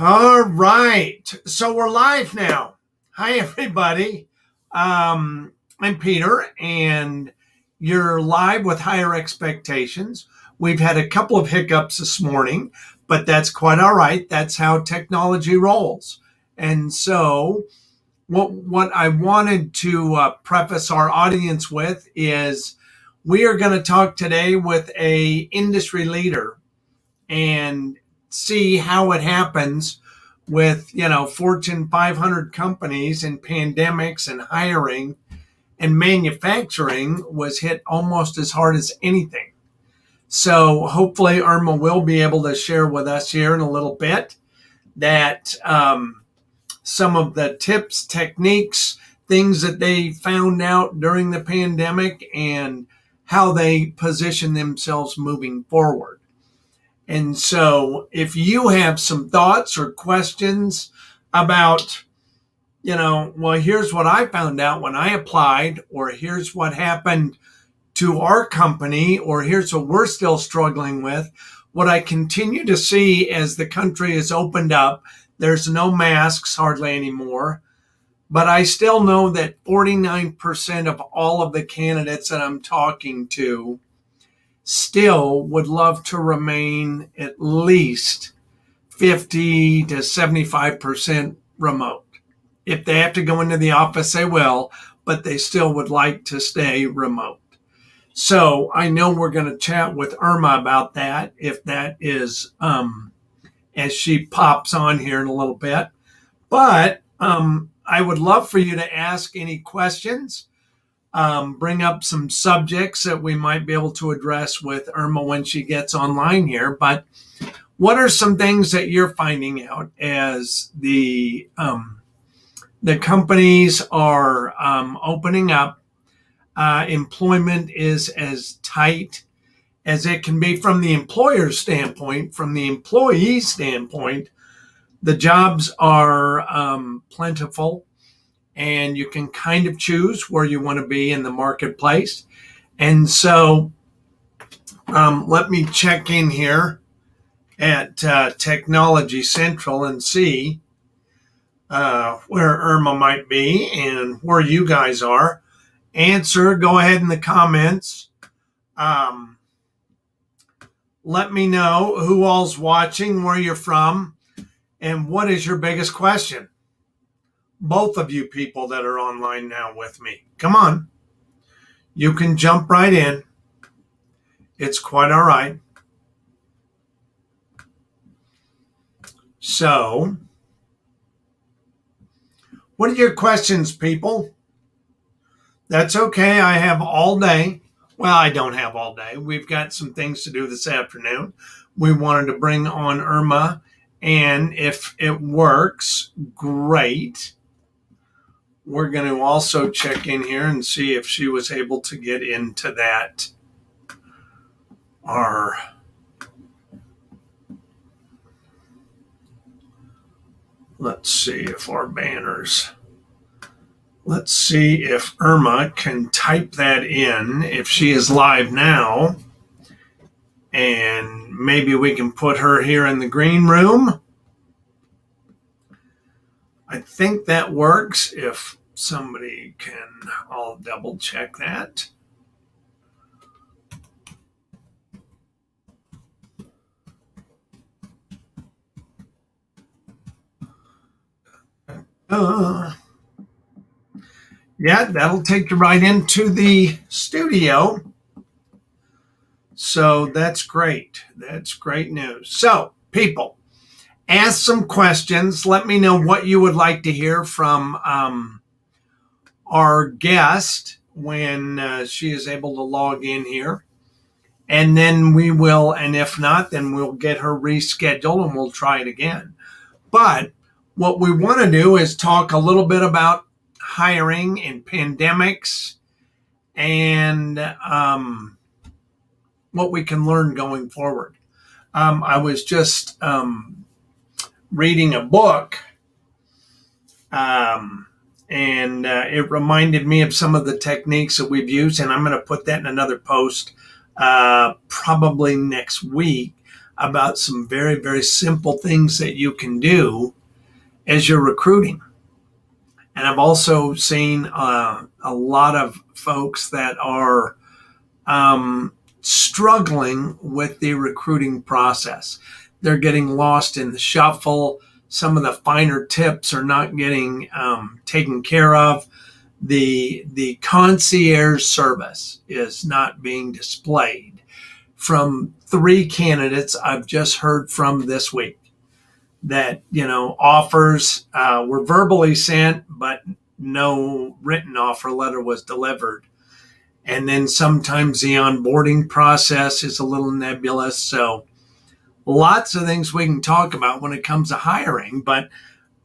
All right. So we're live now. Hi, everybody. I'm Peter, and you're live with Higher Expectations. We've had a couple of hiccups this morning, but that's quite all right. That's how technology rolls. And so, what I wanted to preface our audience with is we are going to talk today with a industry leader and see how it happens with Fortune 500 companies and pandemics and hiring, and manufacturing was hit almost as hard as anything. So hopefully Irma will be able to share with us here in a little bit that some of the tips, techniques, things that they found out during the pandemic and how they position themselves moving forward. And so if you have some thoughts or questions about, well, here's what I found out when I applied, or here's what happened to our company, or here's what we're still struggling with, what I continue to see as the country has opened up, there's no masks hardly anymore. But I still know that 49% of all of the candidates that I'm talking to still would love to remain at least 50 to 75% remote. If they have to go into the office, they will, but they still would like to stay remote. So I know we're going to chat with Irma about that, if that is as she pops on here in a little bit. But I would love for you to ask any questions. Bring up some subjects that we might be able to address with Irma when she gets online here. But what are some things that you're finding out as the companies are opening up? Employment is as tight as it can be from the employer's standpoint. From the employee standpoint, the jobs are plentiful, and you can kind of choose where you want to be in the marketplace. And so let me check in here at Technology Central and see where Irma might be and where you guys are. Answer, go ahead in the comments. Let me know who all's watching, where you're from, and what is your biggest question. Both of you people that are online now with me, come on. You can jump right in. It's quite all right. So, what are your questions, people? That's okay. I have all day. Well, I don't have all day. We've got some things to do this afternoon. We wanted to bring on Irma, and if it works, great. We're going to also check in here and see if she was able to get into that. Let's see if our banners. Let's see if Irma can type that in, if she is live now. And maybe we can put her here in the green room. I think that works. If somebody can, I'll double check that. Yeah, that'll take you right into the studio. So that's great. That's great news. So, people, ask some questions. Let me know what you would like to hear from our guest when she is able to log in here. And then we will, and if not, then we'll get her rescheduled and we'll try it again. But what we want to do is talk a little bit about hiring and pandemics and what we can learn going forward. I was just reading a book, and it reminded me of some of the techniques that we've used, and I'm going to put that in another post probably next week about some very, very simple things that you can do as you're recruiting. And I've also seen a lot of folks that are struggling with the recruiting process. They're getting lost in the shuffle. Some of the finer tips are not getting taken care of. The concierge service is not being displayed. From 3 candidates I've just heard from this week, that offers were verbally sent, but no written offer letter was delivered. And then sometimes the onboarding process is a little nebulous. So lots of things we can talk about when it comes to hiring. But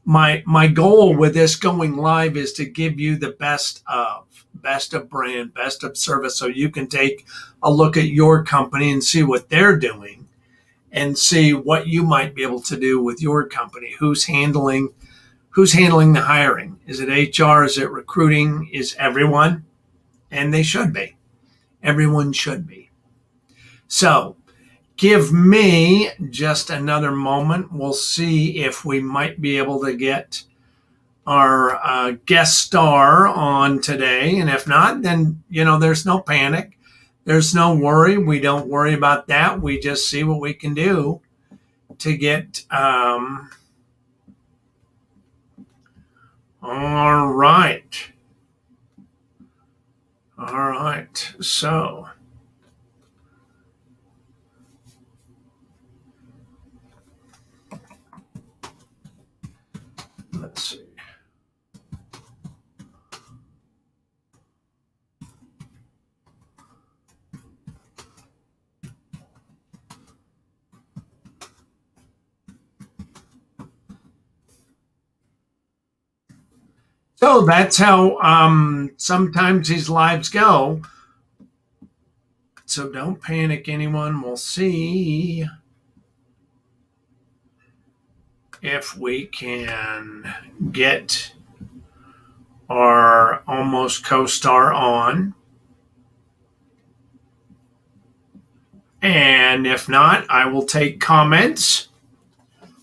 my goal with this going live is to give you the best of brand, best of service, so you can take a look at your company and see what they're doing and see what you might be able to do with your company. Who's handling the hiring? Is it HR? Is it recruiting? Is everyone? And they should be. Everyone should be. So give me just another moment. We'll see if we might be able to get our guest star on today. And if not, then, there's no panic. There's no worry. We don't worry about that. We just see what we can do to get. All right. All right. So let's see. So that's how sometimes these lives go. So don't panic, anyone. We'll see if we can get our almost co-star on. And if not, I will take comments.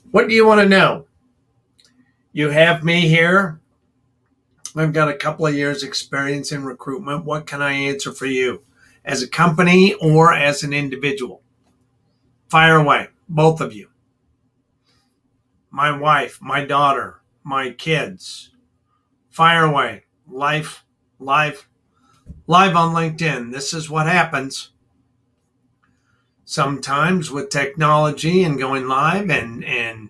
What do you want to know? You have me here. I've got a couple of years experience in recruitment. What can I answer for you as a company or as an individual? Fire away, both of you. My wife, my daughter, my kids. Fire away. Live on LinkedIn. This is what happens. Sometimes with technology and going live and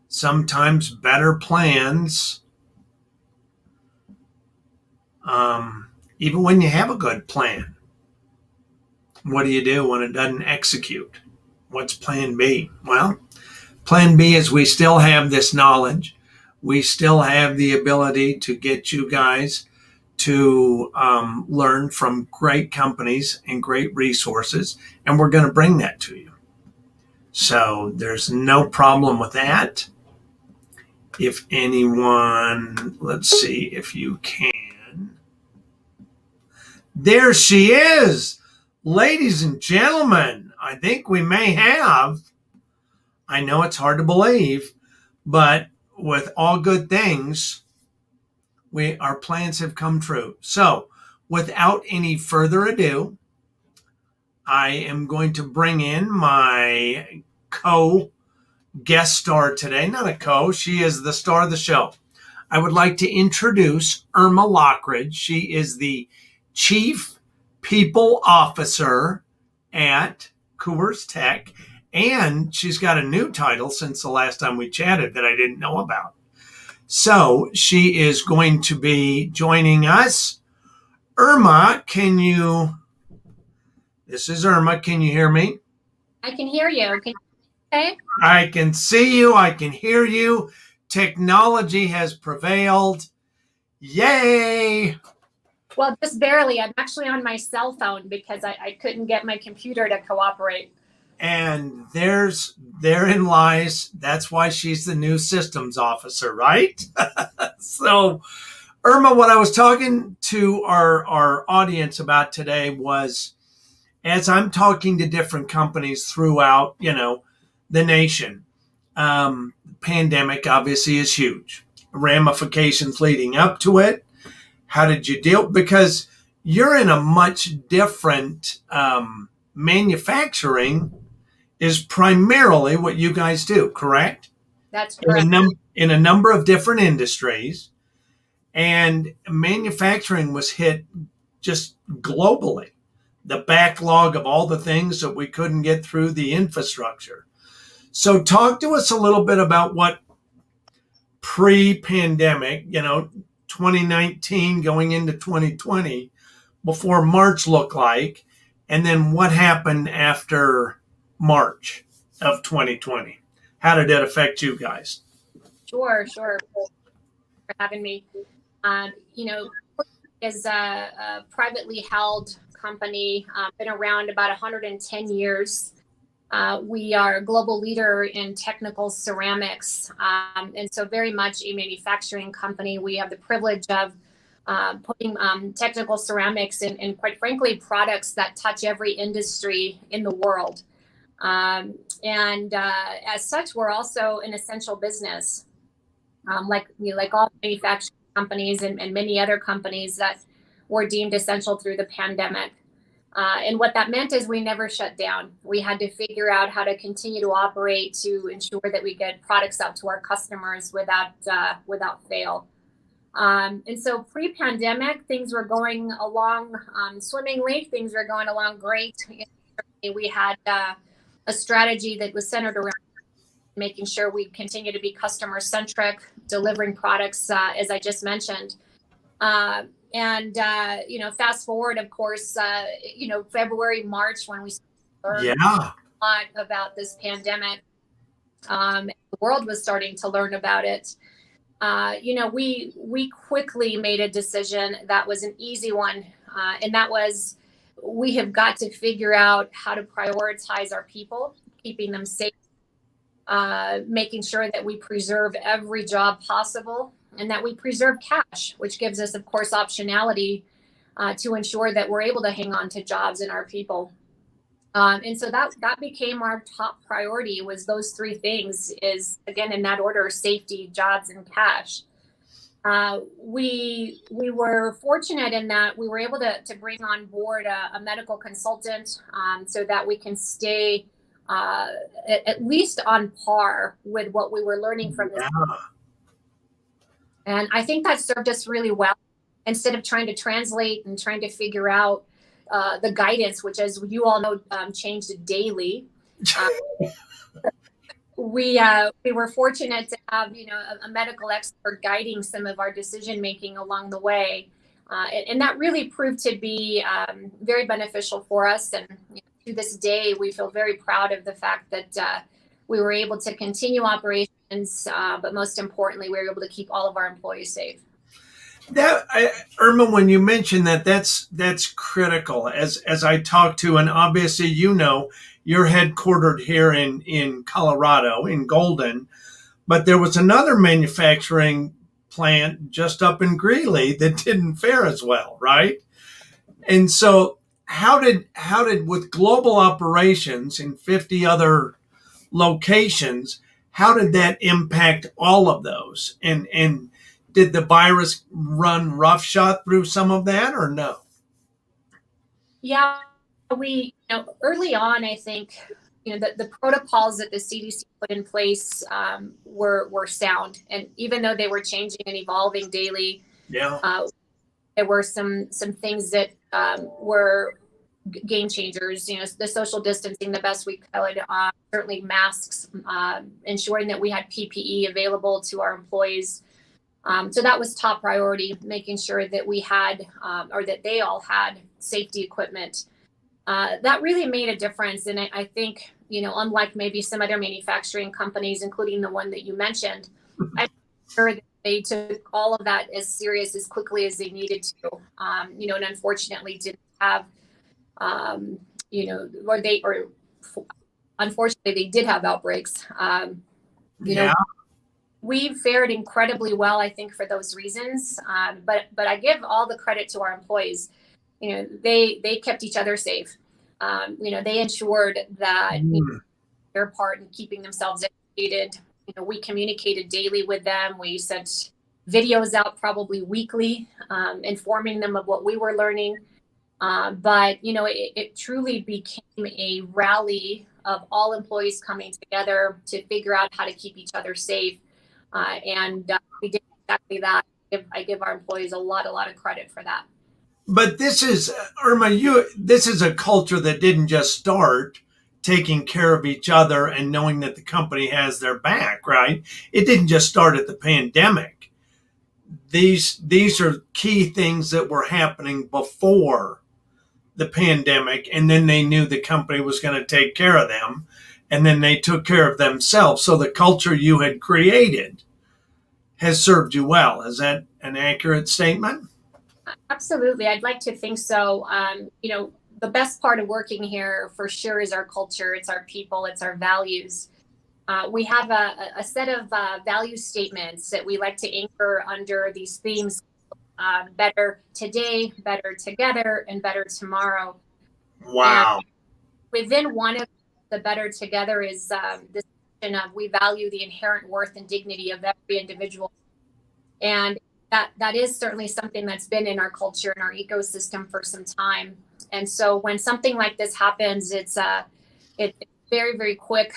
sometimes better plans. Even when you have a good plan, what do you do when it doesn't execute? What's plan B? Well, plan B is we still have this knowledge. We still have the ability to get you guys to learn from great companies and great resources, and we're going to bring that to you. So there's no problem with that. If anyone, let's see if you can. There she is. Ladies and gentlemen, I think we may have, I know it's hard to believe, but with all good things, our plans have come true. So without any further ado, I am going to bring in my co-guest star today. Not a co, she is the star of the show. I would like to introduce Irma Lockridge. She is the Chief People Officer at CoorsTek, and she's got a new title since the last time we chatted that I didn't know about. So she is going to be joining us. Irma, this is Irma, can you hear me? I can hear you. Okay? I can see you, I can hear you. Technology has prevailed. Yay! Well, just barely. I'm actually on my cell phone because I couldn't get my computer to cooperate. And therein lies, that's why she's the new systems officer, right? So, Irma, what I was talking to our audience about today was, as I'm talking to different companies throughout, the nation. Pandemic obviously is huge. Ramifications leading up to it. How did you deal? Because you're in a much different manufacturing is primarily what you guys do, correct? That's correct. In a number of different industries, and manufacturing was hit just globally. The backlog of all the things that we couldn't get through the infrastructure. So talk to us a little bit about what pre-pandemic, 2019 going into 2020, before March looked like, and then what happened after March of 2020. How did it affect you guys? Sure. For having me. Is a privately held company, been around about 110 years. We are a global leader in technical ceramics, and so very much a manufacturing company. We have the privilege of putting technical ceramics in, quite frankly, products that touch every industry in the world. And as such, we're also an essential business, like all manufacturing companies and many other companies that were deemed essential through the pandemic. And what that meant is we never shut down. We had to figure out how to continue to operate to ensure that we get products out to our customers without fail. And so pre-pandemic, things were going along swimmingly. Things were going along great. We had a strategy that was centered around making sure we continue to be customer centric, delivering products, as I just mentioned. Fast forward, of course, February, March, when we learned a lot about this pandemic, the world was starting to learn about it. We quickly made a decision that was an easy one, and that was we have got to figure out how to prioritize our people, keeping them safe, making sure that we preserve every job possible, and that we preserve cash, which gives us, of course, optionality to ensure that we're able to hang on to jobs and our people. And so that became our top priority, was those three things, is, again, in that order: safety, jobs, and cash. We were fortunate in that we were able to bring on board a medical consultant, so that we can stay at least on par with what we were learning from this. And I think that served us really well. Instead of trying to translate and trying to figure out the guidance, which, as you all know, changed daily. We were fortunate to have a medical expert guiding some of our decision making along the way, and that really proved to be very beneficial for us. And to this day, we feel very proud of the fact that we were able to continue operations, but most importantly, we were able to keep all of our employees safe. Irma, when you mentioned that's critical. As I talk to, and obviously you're headquartered here in Colorado, in Golden, but there was another manufacturing plant just up in Greeley that didn't fare as well, right? And so how did with global operations in 50 other locations, how did that impact all of those? And did the virus run roughshod through some of that, or no? Yeah, we, early on, I think, the protocols that the CDC put in place were sound. And even though they were changing and evolving daily, there were some things that were game changers. The social distancing the best we could, certainly masks, ensuring that we had PPE available to our employees. So that was top priority, making sure that we had, or that they all had, safety equipment. That really made a difference. And I think, unlike maybe some other manufacturing companies, including the one that you mentioned, I'm sure that they took all of that as serious as quickly as they needed to, and unfortunately didn't have, unfortunately they did have outbreaks. We fared incredibly well, I think, for those reasons. But I give all the credit to our employees. They kept each other safe. They ensured that their part in keeping themselves educated. We communicated daily with them. We sent videos out probably weekly, informing them of what we were learning. But it truly became a rally of all employees coming together to figure out how to keep each other safe. And we did exactly that. I give our employees a lot of credit for that. But this is, Irma, this is a culture that didn't just start taking care of each other and knowing that the company has their back, right? It didn't just start at the pandemic. These are key things that were happening before the pandemic, and then they knew the company was going to take care of them, and then they took care of themselves. So the culture you had created has served you well. Is that an accurate statement? Absolutely. I'd like to think so. The best part of working here for sure is our culture. It's our people. It's our values. We have a set of value statements that we like to anchor under these themes: better today, better together, and better tomorrow. Wow. And within one of the better together is this notion of we value the inherent worth and dignity of every individual. And that is certainly something that's been in our culture and our ecosystem for some time. And so when something like this happens, it's very, very quick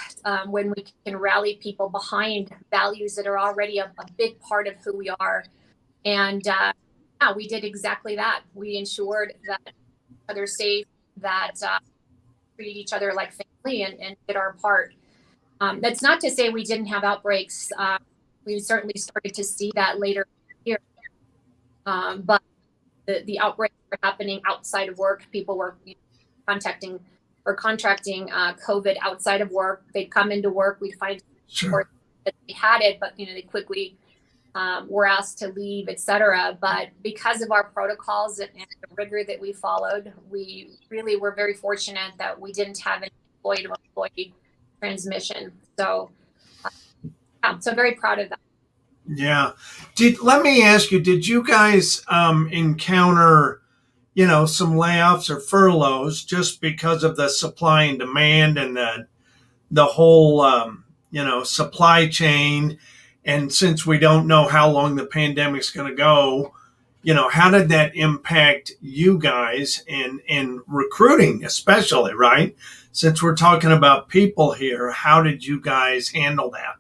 when we can rally people behind values that are already a big part of who we are. And yeah, we did exactly that. We ensured that other safe, that treated each other like family, and did our part. That's not to say we didn't have outbreaks. We certainly started to see that later here. But the outbreaks were happening outside of work. People were contacting or contracting COVID outside of work. They'd come into work. We'd find Sure. that they had it, but they quickly were asked to leave, etc. But because of our protocols and the rigor that we followed, we really were very fortunate that we didn't have any employee-to-employee transmission. So, so very proud of that. Yeah. Let me ask you, did you guys encounter, some layoffs or furloughs just because of the supply and demand and the whole, supply chain? And since we don't know how long the pandemic's going to go, how did that impact you guys in recruiting, especially, right? Since we're talking about people here, how did you guys handle that?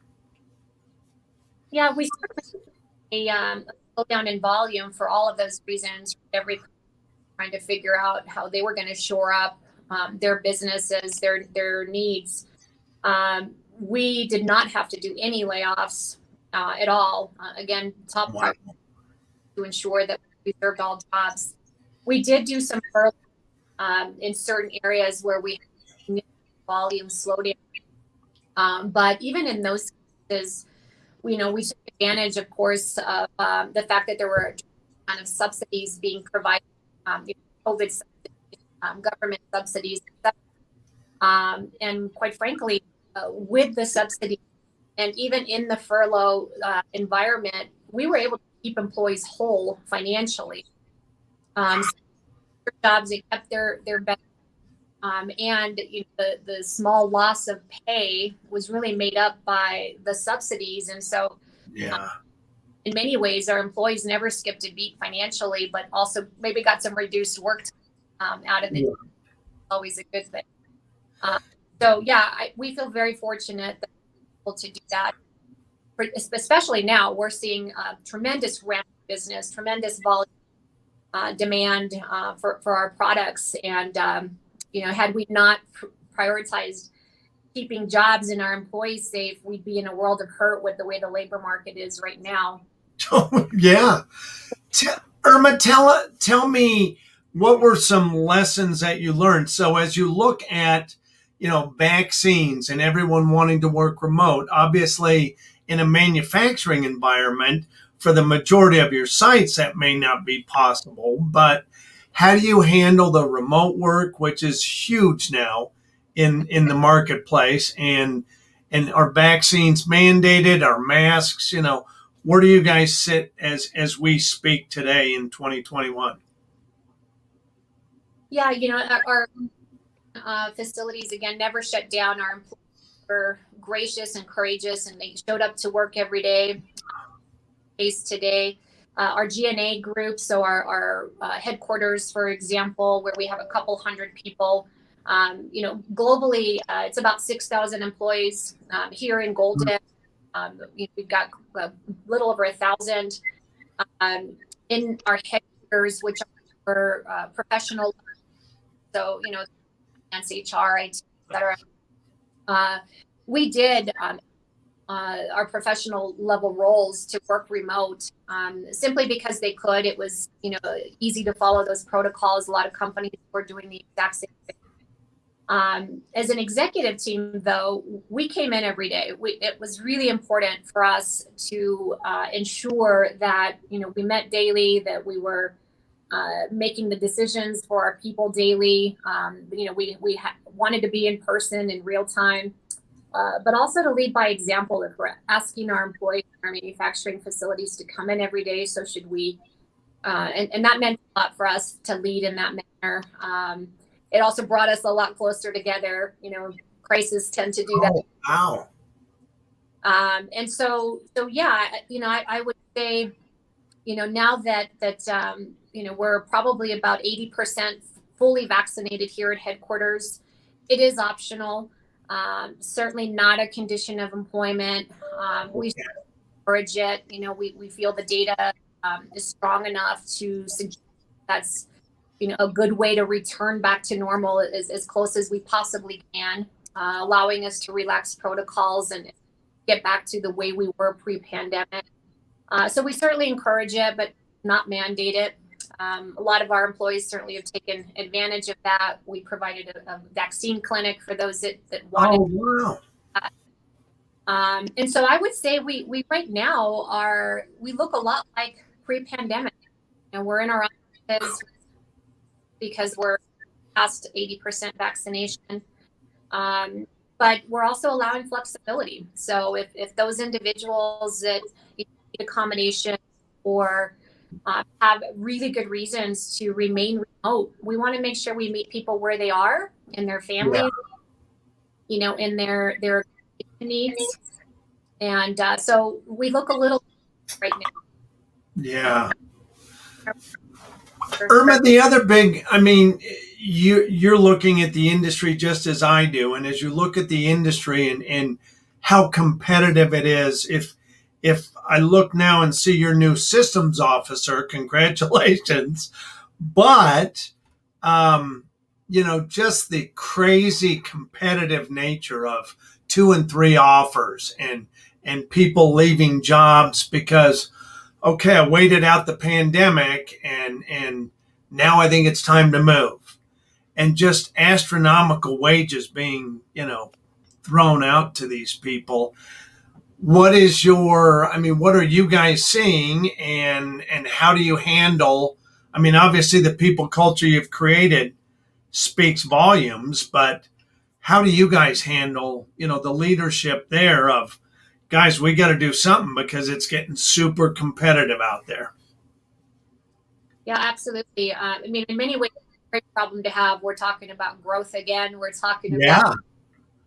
Yeah, we certainly a slowdown in volume for all of those reasons. Every trying to figure out how they were going to shore up their businesses, their needs. We did not have to do any layoffs at all. Again, top Wow. priority to ensure that we served all jobs. We did do some furlough in certain areas where we had volume slowdown. But even in those cases, we took advantage, of course, of the fact that there were kind of subsidies being provided, COVID subsidies, government subsidies, and quite frankly, with the subsidy and even in the furlough environment, we were able to keep employees whole financially. So jobs, they kept their benefits, and the small loss of pay was really made up by the subsidies. And so, Yeah. in many ways, our employees never skipped a beat financially, but also maybe got some reduced work time out of it. Yeah. Always a good thing. So yeah, we feel very fortunate that we're able to do that. Especially now, we're seeing tremendous ramp business, tremendous volume demand for our products. And had we not prioritized keeping jobs and our employees safe, we'd be in a world of hurt with the way the labor market is right now. Yeah. Irma, tell me, what were some lessons that you learned? So as you look at, vaccines and everyone wanting to work remote, obviously in a manufacturing environment, for the majority of your sites, that may not be possible. But how do you handle the remote work, which is huge now in the marketplace? And are vaccines mandated? Are masks? Where do you guys sit as we speak today in 2021? Yeah, our facilities again never shut down. Our employees were gracious and courageous, and they showed up to work every day, face today. Our G&A group, so our headquarters, for example, where we have a couple hundred people. Globally, it's about 6,000 employees here in Golden. We've got a little over 1,000 in our headquarters, which are professional. So, finance, HR, IT, et cetera. We did our professional level roles to work remote simply because they could. It was, easy to follow those protocols. A lot of companies were doing the exact same thing. As an executive team, though, we came in every day. It was really important for us to ensure that, we met daily, that we were making the decisions for our people daily. We wanted to be in person in real time. But also to lead by example. If we're asking our employees in our manufacturing facilities to come in every day, so should we. And that meant a lot for us to lead in that manner. It also brought us a lot closer together. Crises tend to do that. Oh, wow. And so yeah, I would say, now that we're probably about 80% fully vaccinated here at headquarters, it is optional. Certainly not a condition of employment. We encourage it. We feel the data is strong enough to suggest that's a good way to return back to normal as close as we possibly can, allowing us to relax protocols and get back to the way we were pre-pandemic. So we certainly encourage it, but not mandate it. A lot of our employees certainly have taken advantage of that. We provided a vaccine clinic for those that wanted. Oh, wow. And so I would say we right now we look a lot like pre-pandemic. We're in our offices because we're past 80% vaccination. But we're also allowing flexibility. So if those individuals that need accommodation or have really good reasons to remain remote, we want to make sure we meet people where they are in their families, in their needs. And so we look a little right now. Yeah. Irma, the other big, you're looking at the industry just as I do. And as you look at the industry and how competitive it is, if I look now and see your new systems officer, congratulations. But, just the crazy competitive nature of 2 and 3 offers and people leaving jobs because, okay, I waited out the pandemic and now I think it's time to move. And just astronomical wages being, thrown out to these people. What are you guys seeing and how do you handle, obviously the people culture you've created speaks volumes, but how do you guys handle, the leadership there of, guys, we got to do something because it's getting super competitive out there? Yeah, absolutely. In many ways, it's a great problem to have. We're talking about growth again. We're talking about,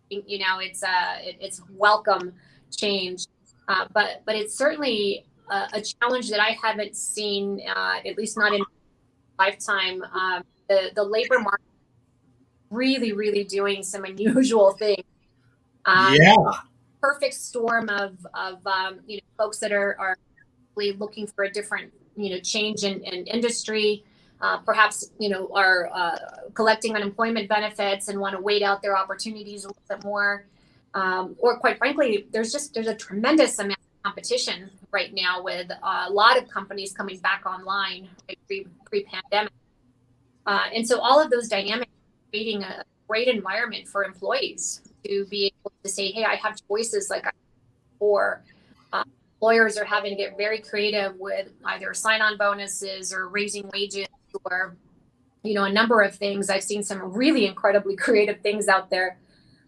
it's welcome change. But it's certainly a challenge that I haven't seen, at least not in my lifetime. The labor market really, really doing some unusual things. Perfect storm of folks that are really looking for a different change in industry, perhaps are collecting unemployment benefits and want to wait out their opportunities a little bit more, or quite frankly, there's a tremendous amount of competition right now with a lot of companies coming back online pre-pandemic, and so all of those dynamics are creating a great environment for employees to be able to say, hey, I have choices like I had before. Employers are having to get very creative with either sign-on bonuses or raising wages or, a number of things. I've seen some really incredibly creative things out there.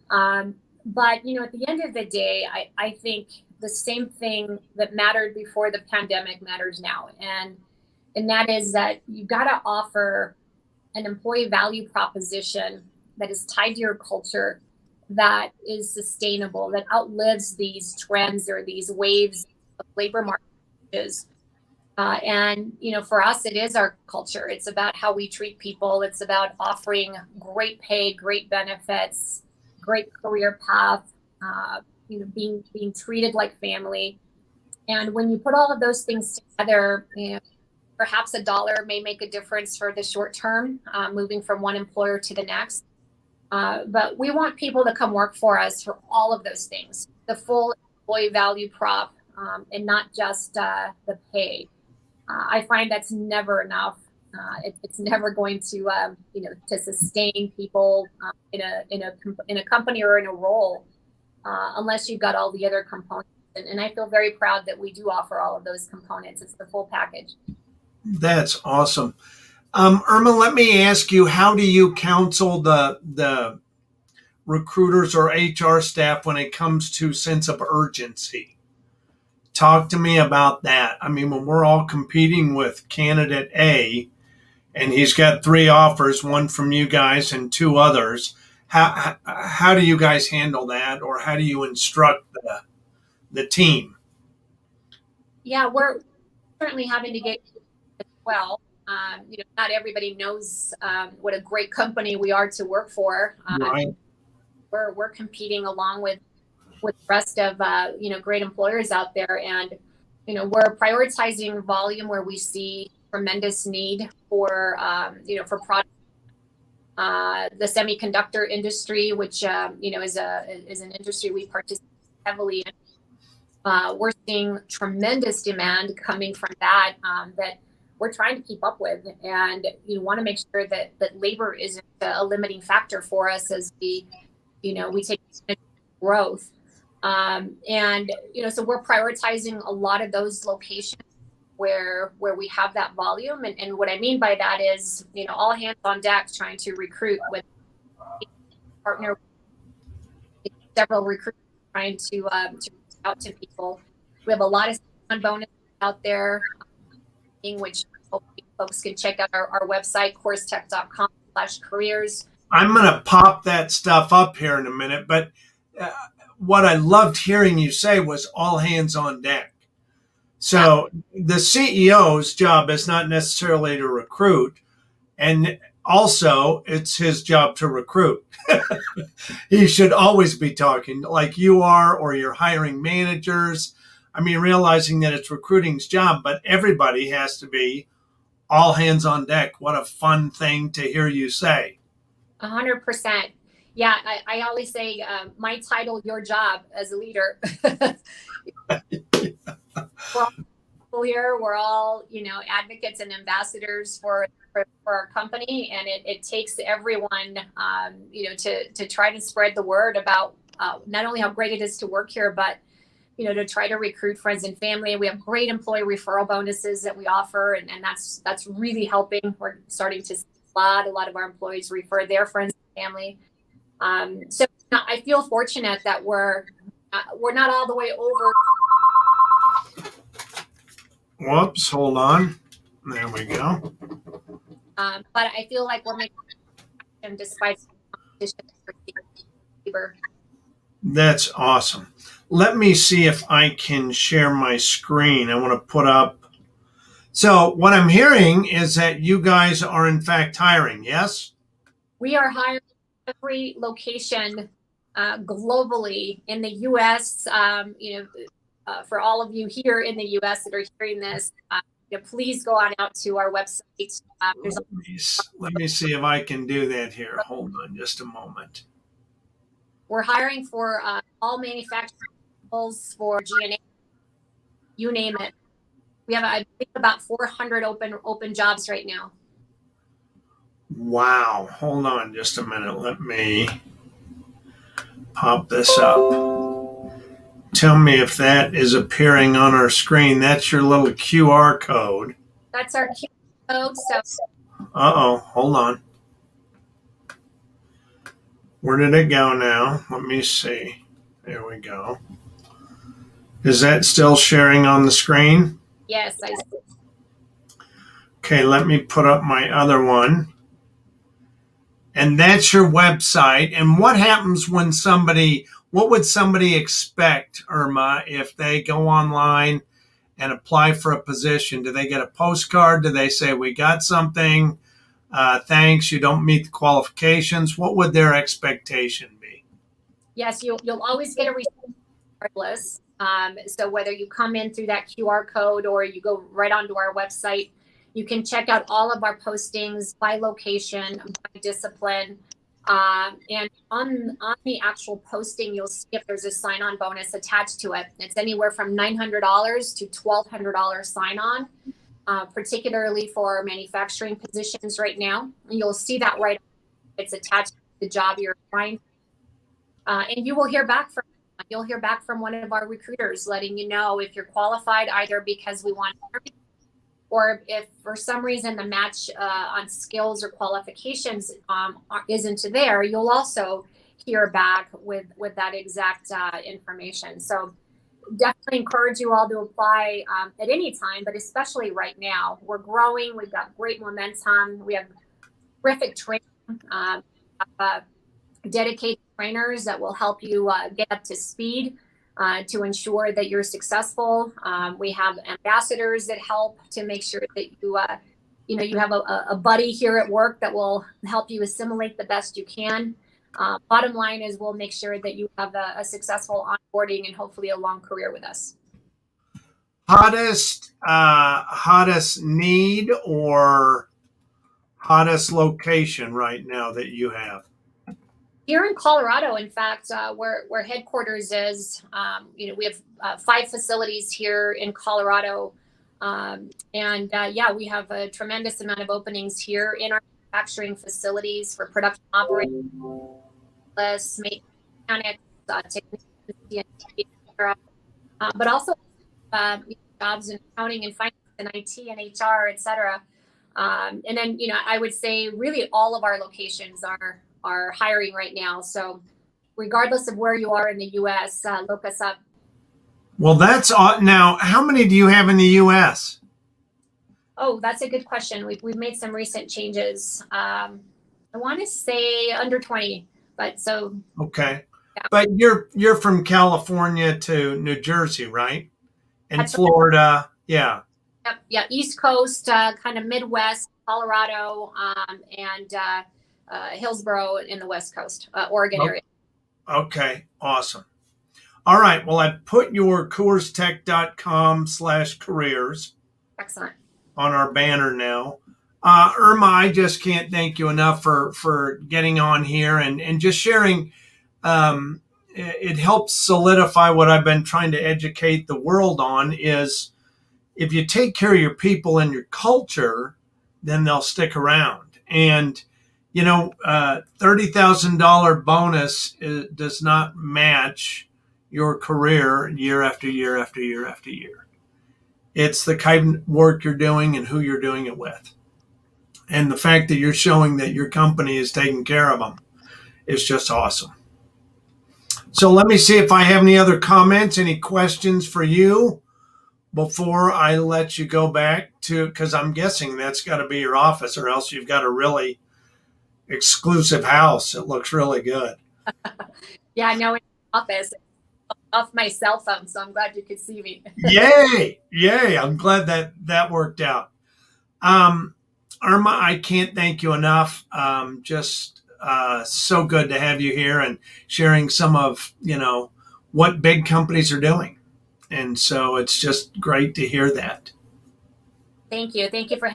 But, at the end of the day, I think the same thing that mattered before the pandemic matters now. And that is that you've got to offer an employee value proposition that is tied to your culture that is sustainable, that outlives these trends or these waves of labor markets. And, for us, it is our culture. It's about how we treat people. It's about offering great pay, great benefits, great career path, being treated like family. And when you put all of those things together, perhaps a dollar may make a difference for the short term, moving from one employer to the next. But we want people to come work for us for all of those things, the full employee value prop, and not just the pay. I find that's never enough. It's never going to, to sustain people in a company or in a role unless you've got all the other components. And I feel very proud that we do offer all of those components. It's the full package. That's awesome. Irma, let me ask you, how do you counsel the recruiters or HR staff when it comes to sense of urgency? Talk to me about that. I mean, when we're all competing with candidate A and he's got 3 offers, one from you guys and 2 others, how do you guys handle that, or how do you instruct the team? Yeah, we're certainly having to get as well. Not everybody knows what a great company we are to work for. Right. We're competing along with the rest of great employers out there, and we're prioritizing volume where we see tremendous need for for product. The semiconductor industry, which is an industry we participate heavily in. We're seeing tremendous demand coming from that that we're trying to keep up with, and you want to make sure that labor isn't a limiting factor for us as we take growth. So we're prioritizing a lot of those locations where we have that volume. And what I mean by that is, all hands on deck trying to recruit with partner, several recruiters trying to reach out to people. We have a lot of bonuses out there, which folks can check out our website, CoorsTek.com/careers. I'm going to pop that stuff up here in a minute, but what I loved hearing you say was all hands on deck. So the CEO's job is not necessarily to recruit, and also it's his job to recruit. He should always be talking like you are, or your hiring managers. I mean, realizing that it's recruiting's job, but everybody has to be all hands on deck. What a fun thing to hear you say. 100%. Yeah, I always say my title, your job as a leader. We're all people here. We're all, advocates and ambassadors for our company, and it takes everyone, to try to spread the word about not only how great it is to work here, but to try to recruit friends and family. We have great employee referral bonuses that we offer, and that's really helping. We're starting to see a lot of our employees refer their friends and family. So I feel fortunate that we're not all the way over. Whoops, hold on. There we go. But I feel like we're making despite competition. That's awesome. Let me see if I can share my screen. I want to put up. So what I'm hearing is that you guys are in fact hiring, yes? We are hiring every location globally in the U.S. For all of you here in the U.S. that are hearing this, please go on out to our website. Let me see if I can do that here. Hold on just a moment. We're hiring for all manufacturing for G&A, you name it. We have, I think, about 400 open jobs right now. Wow. Hold on just a minute. Let me pop this up. Tell me if that is appearing on our screen. That's your little QR code. That's our QR code. So. Uh-oh. Hold on. Where did it go now? Let me see. There we go. Is that still sharing on the screen? Yes, I see. Okay, let me put up my other one. And that's your website. And what happens when what would somebody expect, Irma, if they go online and apply for a position? Do they get a postcard? Do they say, we got something? Thanks, you don't meet the qualifications. What would their expectation be? Yes, you'll always get a receipt regardless. So whether you come in through that QR code or you go right onto our website, you can check out all of our postings by location, by discipline. And on the actual posting, you'll see if there's a sign-on bonus attached to it. It's anywhere from $900 to $1,200 sign-on, particularly for manufacturing positions right now. And you'll see that right. It's attached to the job you're applying. And you'll hear back from one of our recruiters letting you know if you're qualified, either because we want to, or if for some reason the match on skills or qualifications isn't there, you'll also hear back with that exact information. So definitely encourage you all to apply at any time, but especially right now. We're growing. We've got great momentum. We have terrific training, dedicated trainers that will help you get up to speed to ensure that you're successful. We have ambassadors that help to make sure that you have a buddy here at work that will help you assimilate the best you can. Bottom line is we'll make sure that you have a successful onboarding and hopefully a long career with us. Hottest need or hottest location right now that you have? Here in Colorado, in fact, where headquarters is, we have 5 facilities here in Colorado. We have a tremendous amount of openings here in our manufacturing facilities for production operators, mechanics, technicians, etc. But also jobs in accounting and finance and IT and HR, etc. And then, I would say really all of our locations are hiring right now. So regardless of where you are in the U.S., look us up. Well, that's now, how many do you have in the U.S.? Oh, that's a good question. We've made some recent changes. I want to say under 20, but so. Okay. Yeah. But you're from California to New Jersey, right? And That's Florida. Right. Yeah. Yep. Yeah. East Coast, kind of Midwest, Colorado, and Hillsborough in the West Coast, Oregon area. Okay, awesome. All right, well, I put your CoorsTek.com/careers Excellent on our banner now. Irma, I just can't thank you enough for getting on here and just sharing. It helps solidify what I've been trying to educate the world on is if you take care of your people and your culture, then they'll stick around. And $30,000 bonus does not match your career year after year after year after year. It's the kind of work you're doing and who you're doing it with. And the fact that you're showing that your company is taking care of them is just awesome. So let me see if I have any other comments, any questions for you before I let you go back to, because I'm guessing that's got to be your office, or else you've got a really exclusive house. It looks really good. Yeah, I know, in the office off my cell phone, so I'm glad you could see me. Yay! I'm glad that worked out. Irma, I can't thank you enough. Just so good to have you here and sharing some of what big companies are doing, and so it's just great to hear that. Thank you for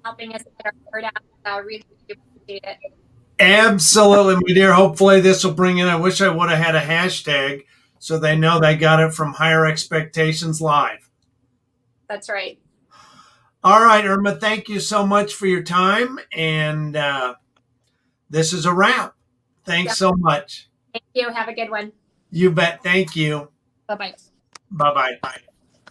helping us get our word out. Really appreciate it. Absolutely, my dear. Hopefully this will bring in, I wish I would have had a hashtag so they know they got it from Higher Expectations Live. That's right. All right, Irma, thank you so much for your time. And this is a wrap. Thanks so much. Thank you. Have a good one. You bet. Thank you. Bye-bye. Bye-bye. Bye.